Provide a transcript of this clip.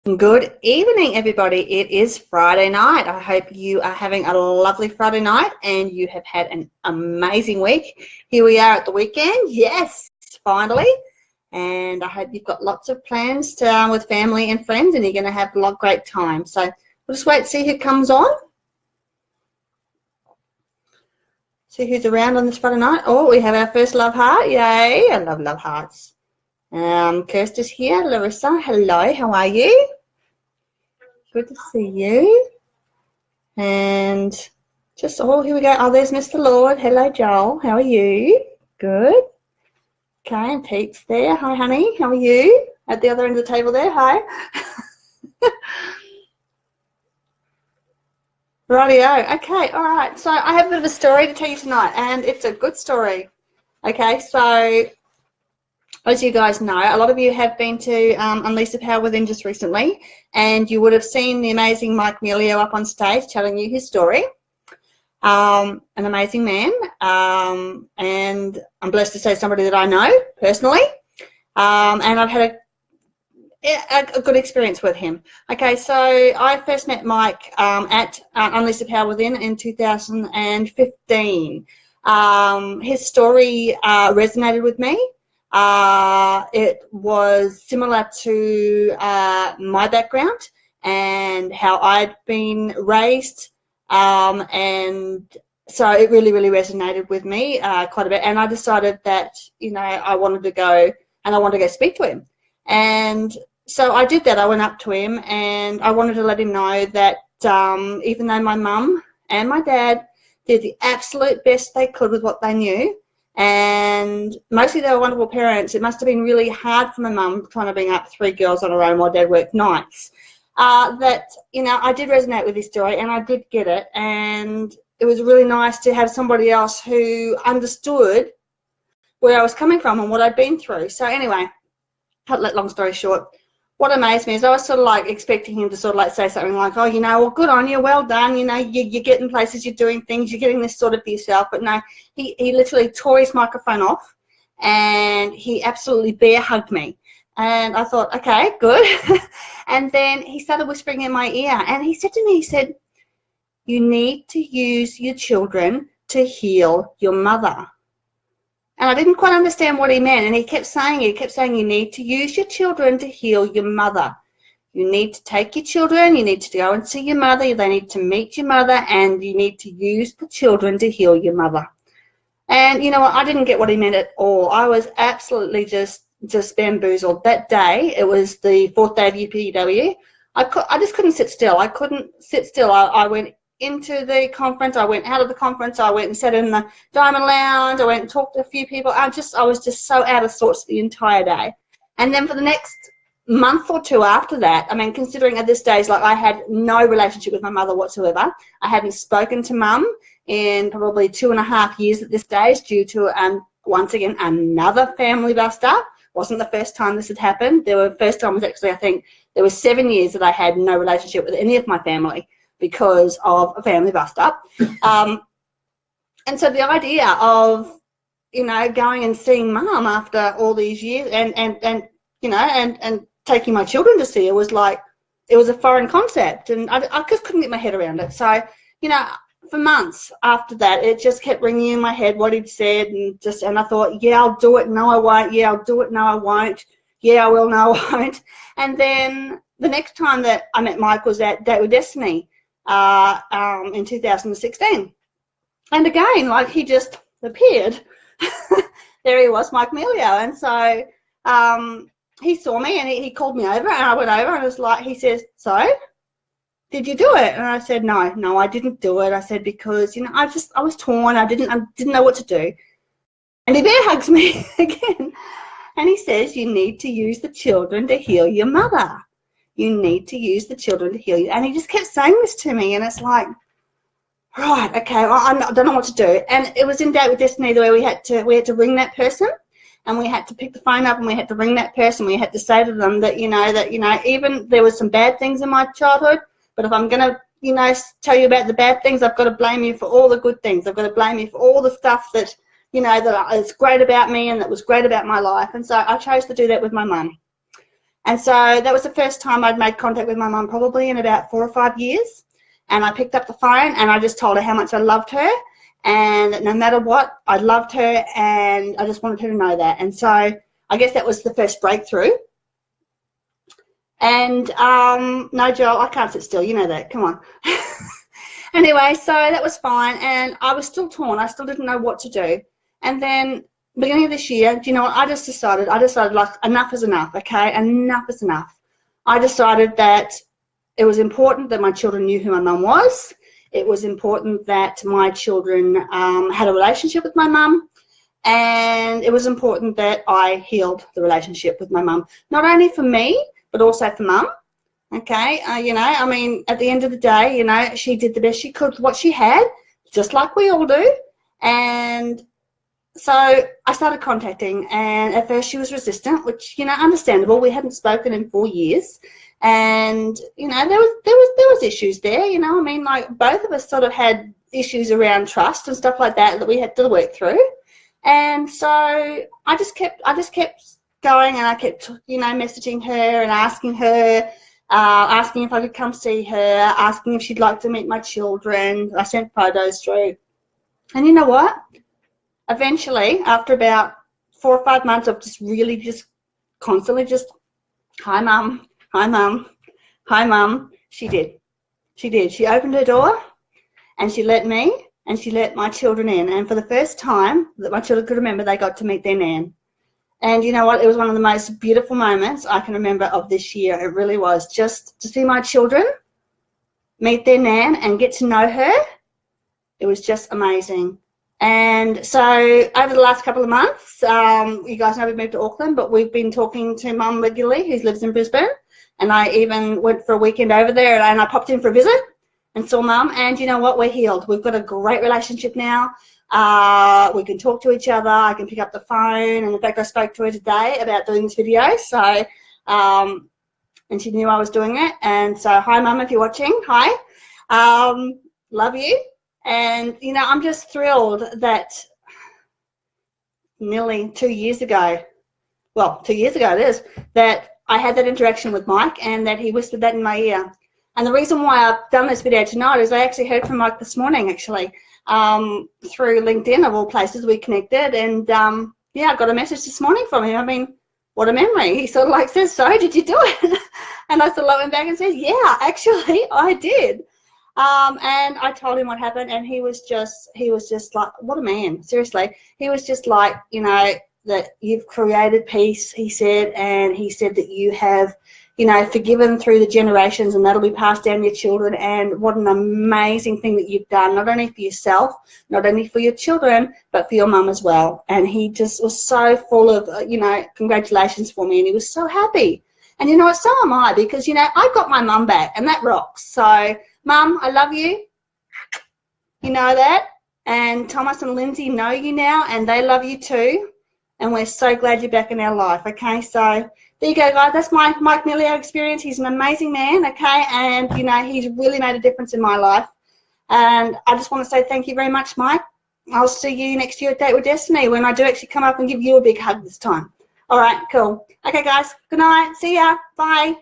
Good evening, everybody. It is Friday night. I hope you are having a lovely Friday night and you have had an amazing week. Here we are at the weekend. Yes, finally. And I hope you've got lots of plans with family and friends and you're going to have a lot of great time. So we'll just wait to see who comes on. See who's around on this Friday night. Oh, we have our first love heart. Yay. I love love hearts. Kirsty's here. Larissa, hello. How are you? Good to see you. And just, oh, here we go. Oh, there's Mr. Lord. Hello, Joel. How are you? Good. Okay, and Pete's there. Hi, honey. How are you? At the other end of the table there. Hi. Rightio. Okay, all right. So I have a bit of a story to tell you tonight, and it's a good story. Okay, so as you guys know, a lot of you have been to Unleash the Power Within just recently, and you would have seen the amazing Mike Melio up on stage telling you his story. An amazing man, and I'm blessed to say somebody that I know personally, and I've had a good experience with him. Okay, so I first met Mike at Unleash the Power Within in 2015. His story resonated with me. It was similar to my background and how I'd been raised, and so it really resonated with me quite a bit, and I decided that, you know, I wanted to go speak to him. And so I did that. I went up to him and I wanted to let him know that even though my mum and my dad did the absolute best they could with what they knew, and mostly they were wonderful parents, it must have been really hard for my mum trying to bring up three girls on her own while dad worked nights. That, you know, I did resonate with his story and I did get it, and it was really nice to have somebody else who understood where I was coming from and what I'd been through. So anyway, cut that long story short, what amazed me is I was sort of like expecting him to sort of like say something like, oh, you know, well, good on you, well done, you know, you're getting places, you're doing things, you're getting this sorted for yourself. But no, he literally tore his microphone off and he absolutely bear hugged me. And I thought, okay, good. And then he started whispering in my ear and he said to me, he said, you need to use your children to heal your mother. And I didn't quite understand what he meant, and he kept saying you need to use your children to heal your mother. You need to take your children, you need to go and see your mother, they need to meet your mother, and you need to use the children to heal your mother. And you know what, I didn't get what he meant at all. I was absolutely just bamboozled. That day, it was the fourth day of UPW, I just couldn't sit still. I couldn't sit still. I went into the conference, I went out of the conference, I went and sat in the Diamond Lounge, I went and talked to a few people. I was just so out of sorts the entire day. And then for the next month or two after that, I mean, considering at this stage, like, I had no relationship with my mother whatsoever. I hadn't spoken to mum in probably 2.5 years at this stage due to, once again, another family bust up. Wasn't the first time this had happened. The first time was actually, I think, there was 7 years that I had no relationship with any of my family because of a family bust up. And so the idea of, you know, going and seeing mum after all these years and you know, and taking my children to see her was like, it was a foreign concept, and I just couldn't get my head around it. So, you know, for months after that, it just kept ringing in my head what he'd said, and I thought, yeah, I'll do it, no, I won't, yeah, I'll do it, no, I won't, yeah, I will, no, I won't. And then the next time that I met Mike was at Date with Destiny, in 2016, and again, like, he just appeared. There he was, Mike Melio. And so he saw me and he called me over, and I went over and it was like, he says, so did you do it? And I said, no, I didn't do it. I said, because, you know, I was torn, I didn't know what to do. And he bear hugs me again, and he says, you need to use the children to heal your mother. You need to use the children to heal you. And he just kept saying this to me, and it's like, right, okay, well, I don't know what to do. And it was in Date with Destiny where we had to ring that person, and we had to pick the phone up and we had to ring that person. We had to say to them that, you know, even there was some bad things in my childhood, but if I'm going to, you know, tell you about the bad things, I've got to blame you for all the good things. I've got to blame you for all the stuff that, you know, that is great about me and that was great about my life. And so I chose to do that with my mum. And so that was the first time I'd made contact with my mum probably in about 4 or 5 years. And I picked up the phone and I just told her how much I loved her, and that no matter what, I loved her, and I just wanted her to know that. And so I guess that was the first breakthrough. And no, Joel, I can't sit still. You know that. Come on. Anyway, so that was fine, and I was still torn. I still didn't know what to do. And then beginning of this year, do you know what? I decided like enough is enough, okay? Enough is enough. I decided that it was important that my children knew who my mum was. It was important that my children had a relationship with my mum. And it was important that I healed the relationship with my mum, not only for me, but also for mum. Okay, you know, I mean, at the end of the day, you know, she did the best she could with what she had, just like we all do. And so I started contacting, and at first she was resistant, which, you know, understandable. We hadn't spoken in 4 years, and you know, there was issues there. You know, I mean, like both of us sort of had issues around trust and stuff like that we had to work through. And so I just kept going, and I kept, you know, messaging her and asking her. Asking if I could come see her, asking if she'd like to meet my children. I sent photos through. And you know what? Eventually, after about 4 or 5 months of just constantly just, hi, Mum, hi, Mum, hi, Mum, she did. She did. She opened her door, and she let me and she let my children in. And for the first time that my children could remember, they got to meet their nan. And you know what? It was one of the most beautiful moments I can remember of this year. It really was. Just to see my children meet their nan and get to know her, it was just amazing. And so over the last couple of months, you guys know we've moved to Auckland, but we've been talking to Mum regularly, who lives in Brisbane. And I even went for a weekend over there, and I popped in for a visit and saw Mum. And you know what? We're healed. We've got a great relationship now. We can talk to each other. I can pick up the phone, and in fact I spoke to her today about doing this video, so and she knew I was doing it. And so hi Mum, if you're watching, hi, love you. And you know, I'm just thrilled that nearly 2 years ago, well, 2 years ago it is, that I had that interaction with Mike, and that he whispered that in my ear. And the reason why I've done this video tonight is I actually heard from Mike this morning, actually, through LinkedIn, of all places. We connected, and yeah, I got a message this morning from him. I mean, what a memory. He sort of like says, so did you do it? And I sort of went back and said, yeah, actually I did. And I told him what happened, and he was just like, what a man, seriously. He was just like, you know, that you've created peace, he said, and he said that you have, you know, forgiven through the generations, and that'll be passed down to your children. And what an amazing thing that you've done, not only for yourself, not only for your children, but for your mum as well. And he just was so full of, you know, congratulations for me, and he was so happy. And you know what, so am I, because, you know, I got my mum back, and that rocks. So, Mum, I love you. You know that. And Thomas and Lindsay know you now, and they love you too. And we're so glad you're back in our life, okay? So there you go, guys. That's my Mike Melio experience. He's an amazing man, okay? And, you know, he's really made a difference in my life. And I just want to say thank you very much, Mike. I'll see you next year at Date with Destiny, when I do actually come up and give you a big hug this time. All right, cool. Okay, guys. Good night. See ya. Bye.